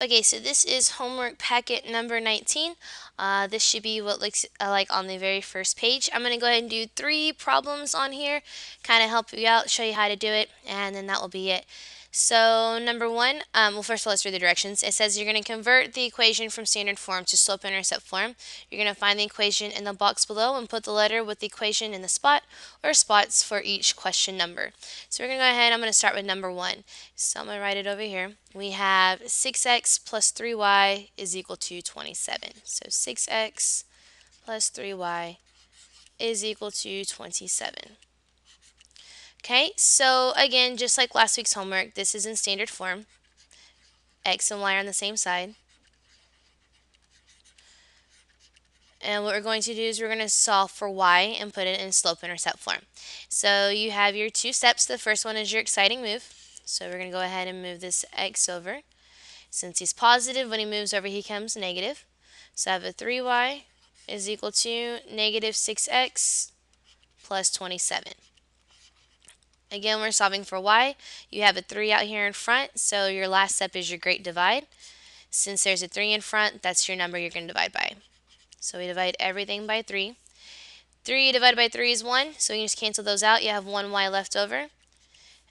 Okay, so this is homework packet number 19. This should be what looks like on the very first page. I'm going to go ahead and do 3 problems on here, kind of help you out, show you how to do it, and then that will be it. So number 1, well, first of all, let's read the directions. It says you're going to convert the equation from standard form to slope-intercept form. You're going to find the equation in the box below and put the letter with the equation in the spot or spots for each question number. So we're going to go ahead, I'm going to start with number 1. So I'm going to write it over here. We have 6x plus 3y is equal to 27. So 6x plus 3y is equal to 27. Okay, so again, just like last week's homework, this is in standard form. X and y are on the same side. And what we're going to do is we're going to solve for y and put it in slope-intercept form. So you have your 2 steps. The first one is your exciting move. So we're going to go ahead and move this x over. Since he's positive, when he moves over, he becomes negative. So I have a 3y is equal to negative 6x plus 27. Again, we're solving for y. You have a 3 out here in front, so your last step is your great divide. Since there's a 3 in front, that's your number you're going to divide by. So we divide everything by 3. 3 divided by 3 is 1, so you just cancel those out. You have 1y left over.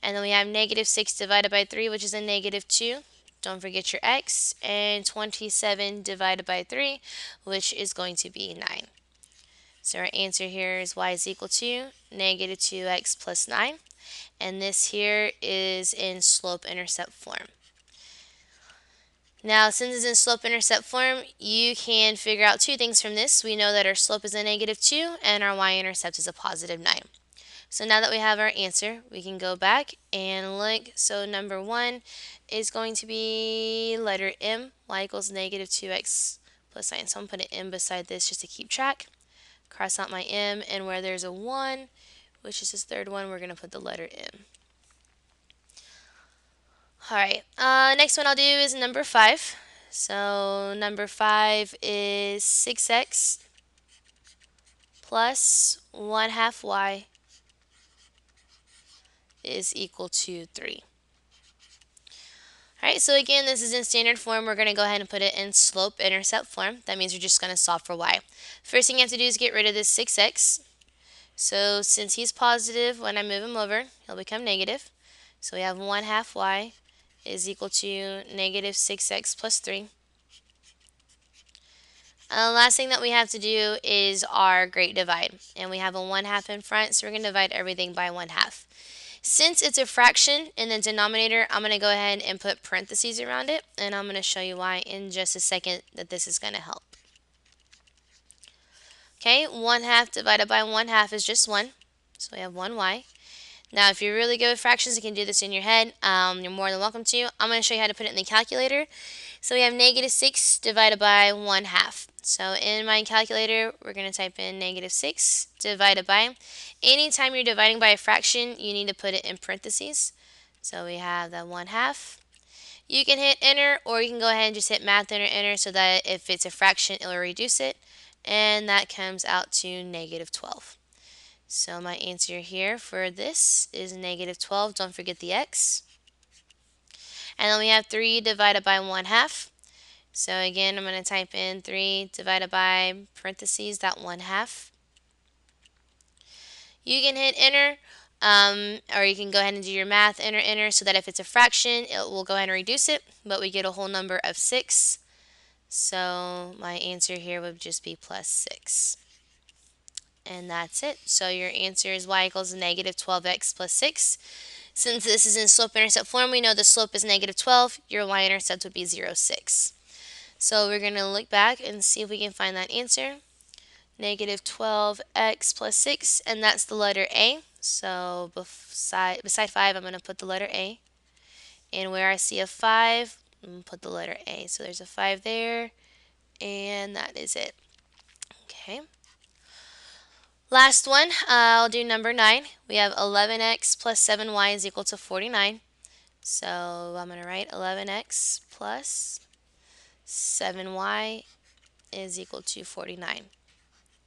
And then we have negative 6 divided by 3, which is a negative 2. Don't forget your x. And 27 divided by 3, which is going to be 9. So our answer here is y is equal to negative 2x plus 9. And this here is in slope-intercept form. Now, since it's in slope-intercept form, you can figure out 2 things from this. We know that our slope is a negative 2 and our y-intercept is a positive 9. So now that we have our answer, we can go back and look. So number 1 is going to be letter M, y equals negative 2x plus 9. So I'm going to put an M beside this just to keep track. Cross out my M, and where there's a 1, which is this third one, we're going to put the letter M. Alright, next one I'll do is number 5. So number 5 is 6x plus 1 half y is equal to 3. Alright, so again, this is in standard form. We're going to go ahead and put it in slope-intercept form. That means we're just going to solve for y. First thing you have to do is get rid of this 6x. So since he's positive, when I move him over, he'll become negative. So we have 1 half y is equal to negative 6x plus 3. Last thing that we have to do is our great divide. And we have a 1 half in front, so we're going to divide everything by 1 half. Since it's a fraction in the denominator, I'm going to go ahead and put parentheses around it. And I'm going to show you why in just a second that this is going to help. Okay, 1 half divided by 1 half is just 1. So we have 1y. Now, if you're really good with fractions, you can do this in your head. You're more than welcome to. I'm going to show you how to put it in the calculator. So we have negative 6 divided by 1 half. So in my calculator, we're going to type in negative 6 divided by. Anytime you're dividing by a fraction, you need to put it in parentheses. So we have that 1 half. You can hit enter, or you can go ahead and just hit math enter so that if it's a fraction, it will reduce it. And that comes out to negative 12. So my answer here for this is negative 12. Don't forget the x. And then we have 3 divided by 1 half. So again, I'm going to type in 3 divided by parentheses, that 1 half. You can hit enter, or you can go ahead and do your math, enter, so that if it's a fraction, it will go ahead and reduce it, but we get a whole number of 6. So my answer here would just be plus 6. And that's it. So your answer is y equals negative 12x plus 6. Since this is in slope-intercept form, we know the slope is negative 12. Your y-intercept would be 0, 6. So we're going to look back and see if we can find that answer. Negative 12x plus 6, and that's the letter A. So beside 5, I'm going to put the letter A. And where I see a 5, I'm going to put the letter A. So there's a 5 there, and that is it. Okay. Last one, I'll do number 9. We have 11x plus 7y is equal to 49. So I'm going to write 11x plus 7y is equal to 49.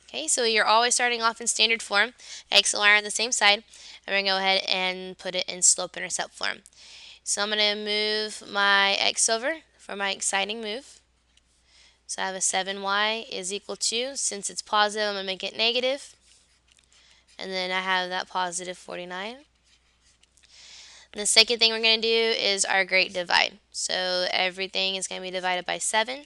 Okay, so you're always starting off in standard form. X and y are on the same side. I'm going to go ahead and put it in slope-intercept form. So I'm going to move my x over for my exciting move. So I have a 7y is equal to, since it's positive, I'm going to make it negative. And then I have that positive 49. And the second thing we're going to do is our great divide. So everything is going to be divided by 7.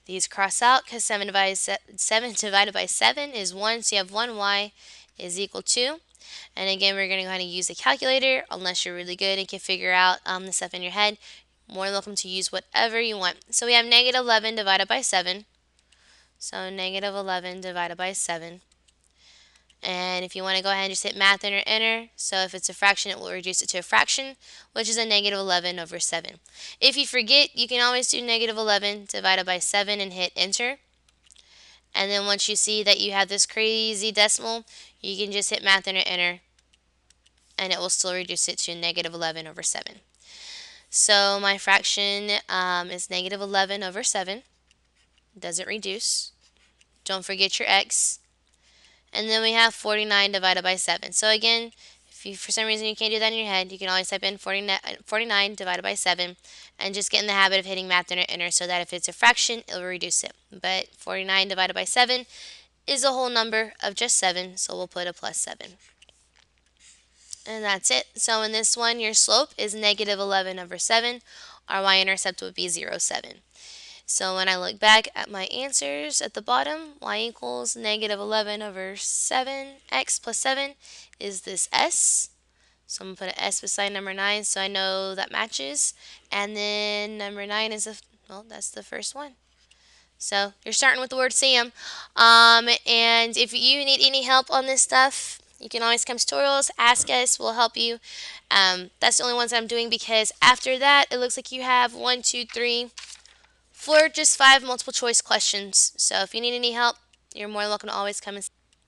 These cross out because 7 divided by 7 is 1. So you have 1y is equal to. And again, we're going to go ahead and use a calculator unless you're really good and can figure out the stuff in your head. More than welcome to use whatever you want. So we have negative 11 divided by 7. So negative 11 divided by 7. And if you want to go ahead and just hit math and enter. So if it's a fraction, it will reduce it to a fraction, which is a negative 11 over 7. If you forget, you can always do negative 11 divided by 7 and hit enter. And then once you see that you have this crazy decimal, you can just hit math and enter, and it will still reduce it to negative 11 over 7. So my fraction is negative 11 over 7. Doesn't reduce. Don't forget your x. And then we have 49 divided by 7. So again, if you, for some reason you can't do that in your head, you can always type in 49 divided by 7 and just get in the habit of hitting math and enter so that if it's a fraction, it will reduce it. But 49 divided by 7 is a whole number of just 7, so we'll put a plus 7. And that's it. So in this one, your slope is negative 11 over 7. Our y-intercept would be 0, 7. So when I look back at my answers at the bottom, y equals negative 11 over 7, x plus 7 is this s. So I'm going to put an s beside number 9 so I know that matches. And then number 9 is, well, that's the first one. So you're starting with the word Sam. And if you need any help on this stuff, you can always come to tutorials, ask us, we'll help you. That's the only ones I'm doing because after that, it looks like you have 1, 2, 3, 4, just 5 multiple choice questions. So if you need any help, you're more than welcome to always come and